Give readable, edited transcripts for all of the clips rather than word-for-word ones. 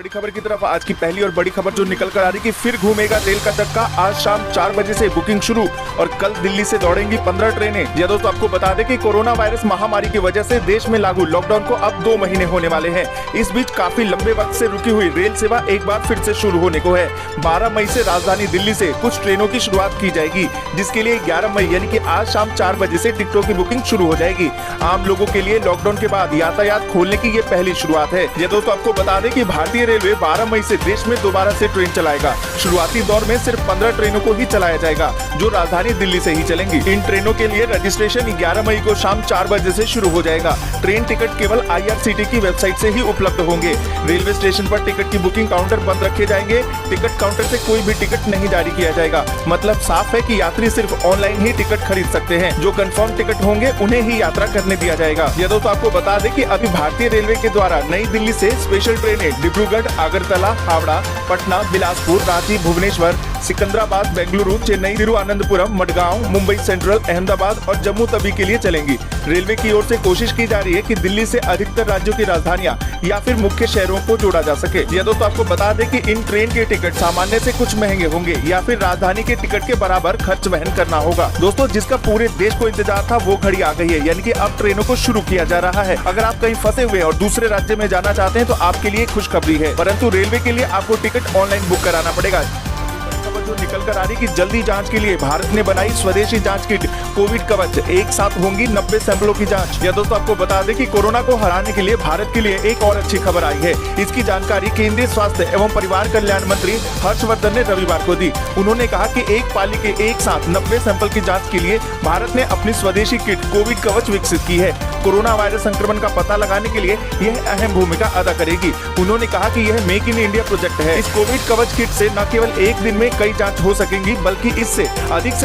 बड़ी खबर की तरफ आज की पहली और बड़ी खबर जो निकल कर आ रही कि फिर घूमेगा रेल का चक्का। आज शाम 4 बजे से बुकिंग शुरू और कल दिल्ली से दौड़ेंगी 15 ट्रेनें। ये दोस्तों आपको बता दें कि कोरोना वायरस महामारी की वजह से देश में लागू लॉकडाउन को अब 2 महीने होने वाले हैं। इस बीच काफी लंबे वक्त से रुकी हुई रेल सेवा एक बार फिर से शुरू होने को है। 12 मई से राजधानी दिल्ली से कुछ ट्रेनों की शुरुआत की जाएगी, जिसके लिए 11 मई यानी कि आज शाम 4 बजे से टिकटों की बुकिंग शुरू हो जाएगी। आम लोगों के लिए लॉकडाउन के बाद यातायात खोलने की ये पहली शुरुआत है। ये दोस्तों आपको बता दें कि भारतीय रेलवे 12 मई से देश में दोबारा से ट्रेन चलाएगा। शुरुआती दौर में सिर्फ 15 ट्रेनों को ही चलाया जाएगा, जो राजधानी दिल्ली से ही चलेंगी। इन ट्रेनों के लिए रजिस्ट्रेशन 11 मई को शाम 4 बजे से शुरू हो जाएगा। ट्रेन टिकट केवल IRCTC की वेबसाइट से ही उपलब्ध होंगे। रेलवे स्टेशन पर टिकट की बुकिंग काउंटर बंद रखे जाएंगे। टिकट काउंटर से कोई भी टिकट नहीं जारी किया जाएगा। मतलब साफ है कि यात्री सिर्फ ऑनलाइन ही टिकट खरीद सकते हैं। जो कंफर्म टिकट होंगे उन्हें ही यात्रा करने दिया जाएगा। ये दोस्तों आपको बता दें कि अभी भारतीय रेलवे के द्वारा नई दिल्ली से स्पेशल ट्रेनें डिब्रूगढ़, आगरतला, हावड़ा, पटना, बिलासपुर, रांची, भुवनेश्वर, सिकंदराबाद, बेंगलुरु, चेन्नई, तिरुवनंतपुरम, मडगांव, मुंबई सेंट्रल, अहमदाबाद और जम्मू तवी के लिए चलेंगी। रेलवे की ओर से कोशिश की जा रही है कि दिल्ली से अधिकतर राज्यों की राजधानियां या फिर मुख्य शहरों को जोड़ा जा सके। यह दोस्तों आपको बता दें कि इन ट्रेन के टिकट सामान्य से कुछ महंगे होंगे या फिर राजधानी के टिकट के बराबर खर्च वहन करना होगा। दोस्तों जिसका पूरे देश को इंतजार था वो घड़ी आ गई है, यानी कि अब ट्रेनों को शुरू किया जा रहा है। अगर आप कहीं फंसे हुए और दूसरे राज्य में जाना चाहते हैं तो आपके लिए खुशखबरी है, परंतु रेलवे के लिए आपको टिकट ऑनलाइन बुक कराना पड़ेगा। खबर जो निकल कर आ रही कि जल्दी जांच के लिए भारत ने बनाई स्वदेशी जांच किट कोविड कवच। एक साथ होंगी 90 सैंपलों की जांच। यह दोस्तों आपको बता दें कि कोरोना को हराने के लिए भारत के लिए एक और अच्छी खबर आई है। इसकी जानकारी केंद्रीय स्वास्थ्य एवं परिवार कल्याण मंत्री हर्षवर्धन ने रविवार को दी। उन्होंने कहा कि एक पाली के एक साथ 90 सैंपल की जाँच के लिए भारत ने अपनी स्वदेशी किट कोविड कवच विकसित की है। कोरोना वायरस संक्रमण का पता लगाने के लिए यह अहम भूमिका अदा करेगी। उन्होंने कहा कि यह मेक इन इंडिया प्रोजेक्ट है। इस कोविड कवच किट से न केवल एक दिन में कई जांच हो सकेंगी, बल्कि इससे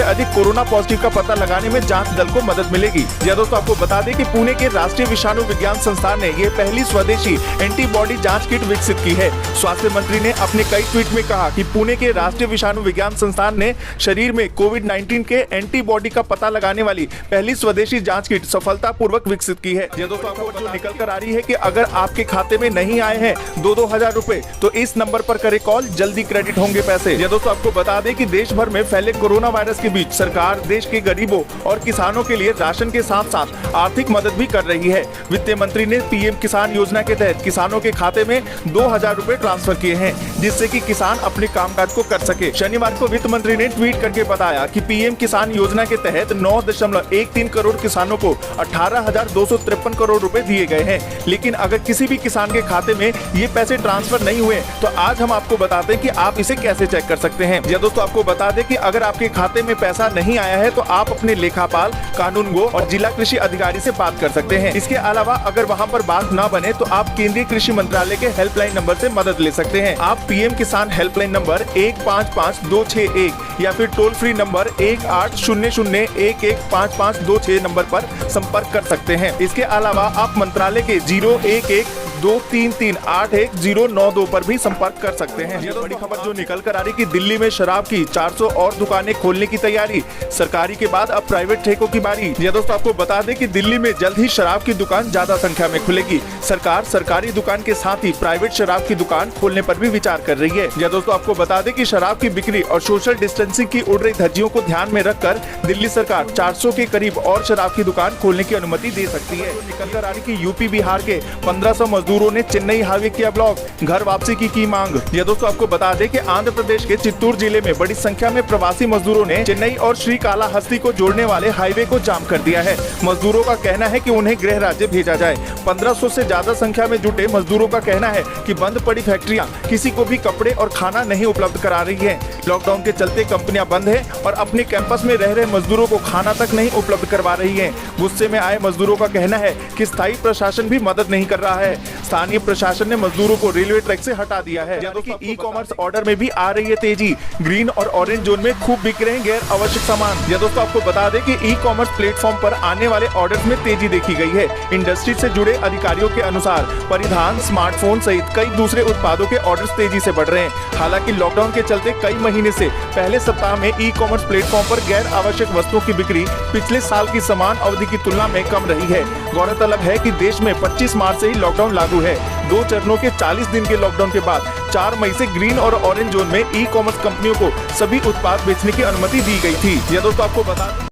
अधिक कोरोना पॉजिटिव का पता लगाने में जांच दल को मदद मिलेगी। यह दोस्तों आपको बता दें कि पुणे के राष्ट्रीय विषाणु विज्ञान संस्थान ने ये पहली स्वदेशी एंटीबॉडी जांच किट विकसित की है। स्वास्थ्य मंत्री ने अपने कई ट्वीट में कहा कि पुणे के राष्ट्रीय विषाणु विज्ञान संस्थान ने शरीर में कोविड-19 के एंटीबॉडी का पता लगाने वाली पहली स्वदेशी जांच किट सफलतापूर्वक विकसित की है। यह दोस्तों आपको जो निकल कर आ रही है कि अगर आपके खाते में नहीं आए हैं 2-2 हजार रुपए तो इस नंबर पर करें कॉल, जल्दी क्रेडिट होंगे पैसे। यह दोस्तों आपको बता दें कि देश भर में फैले कोरोना वायरस के बीच सरकार देश के गरीबों और किसानों के लिए राशन के साथ साथ आर्थिक मदद भी कर रही है। वित्त मंत्री ने PM किसान योजना के तहत किसानों के खाते में 2,000 रुपए ट्रांसफर किए हैं, जिससे कि किसान अपने कामकाज को कर सके। शनिवार को वित्त मंत्री ने ट्वीट करके बताया कि PM किसान योजना के तहत 9.13 करोड़ किसानों को 18,253 करोड़ रुपए दिए गए हैं। लेकिन अगर किसी भी किसान के खाते में ये पैसे ट्रांसफर नहीं हुए तो आज हम आपको बताते हैं कि आप इसे कैसे चेक कर सकते हैं। या दोस्तों आपको बता दें कि अगर आपके खाते में पैसा नहीं आया है तो आप अपने लेखापाल, कानूनगो और जिला कृषि अधिकारी से बात कर सकते हैं। इसके अलावा अगर वहां पर बात न बने तो आप केंद्रीय कृषि मंत्रालय के हेल्पलाइन नंबर से मदद ले सकते हैं। आप PM किसान हेल्पलाइन नंबर 155261 या फिर टोल फ्री नंबर 1800115526 नंबर पर संपर्क कर सकते हैं। इसके अलावा आप मंत्रालय के 01123381092 पर भी संपर्क कर सकते हैं। ये बड़ी खबर जो निकल कर आ रही कि दिल्ली में शराब की 400 और दुकानें खोलने की तैयारी। सरकारी के बाद अब प्राइवेट ठेकों की बारी। ये दोस्तों आपको बता दें कि दिल्ली में जल्द ही शराब की दुकान ज्यादा संख्या में खुलेगी। सरकार सरकारी दुकान के साथ ही प्राइवेट शराब की दुकान खोलने पर भी विचार कर रही है। यह दोस्तों आपको बता दें कि शराब की बिक्री और सोशल डिस्टेंसिंग की उड़ रही धज्जियों को ध्यान में रखकर दिल्ली सरकार 400 के करीब और शराब की दुकान खोलने की अनुमति दे सकती है। निकल कर आ रही कि यूपी बिहार के 1500 मजदूरों ने चेन्नई हाईवे किया ब्लॉक, घर वापसी की मांग। यह दोस्तों आपको बता दें कि आंध्र प्रदेश के चित्तूर जिले में बड़ी संख्या में प्रवासी मजदूरों ने चेन्नई और श्रीकालाहस्ती को जोड़ने वाले हाईवे को जाम कर दिया है। मजदूरों का कहना है कि उन्हें गृह राज्य भेजा जाए। 1500 से ज्यादा संख्या में जुटे मजदूरों का कहना है कि बंद पड़ी फैक्ट्रियां किसी को भी कपड़े और खाना नहीं उपलब्ध करा रही है। लॉकडाउन के चलते कंपनियां बंद है और अपने कैंपस में रह रहे मजदूरों को खाना तक नहीं उपलब्ध करवा रही है। गुस्से में आए मजदूरों का कहना है कि स्थायी प्रशासन भी मदद नहीं कर रहा है। स्थानीय प्रशासन ने मजदूरों को रेलवे ट्रैक से हटा दिया है। ई-कॉमर्स ऑर्डर में भी आ रही है तेजी। ग्रीन और ऑरेंज जोन में खूब बिक रहे हैं गैर आवश्यक सामान। यह दोस्तों आपको बता दें कि ई-कॉमर्स प्लेटफॉर्म पर आने वाले ऑर्डर्स में तेजी देखी गई है। इंडस्ट्री से जुड़े अधिकारियों के अनुसार परिधान, स्मार्टफोन सहित कई दूसरे उत्पादों के ऑर्डर्स तेजी से बढ़ रहे हैं। हालांकि लॉकडाउन के चलते कई महीने से पहले सप्ताह में ई-कॉमर्स प्लेटफॉर्म पर गैर आवश्यक वस्तुओं की बिक्री पिछले साल की समान अवधि की तुलना में कम रही है। गौरतलब है कि देश में 25 मार्च से ही लॉकडाउन लागू लागू है। 2 चरणों के 40 दिन के लॉकडाउन के बाद 4 मई से ग्रीन और ऑरेंज जोन में ई कॉमर्स कंपनियों को सभी उत्पाद बेचने की अनुमति दी गई थी। यह दोस्तों आपको बता दें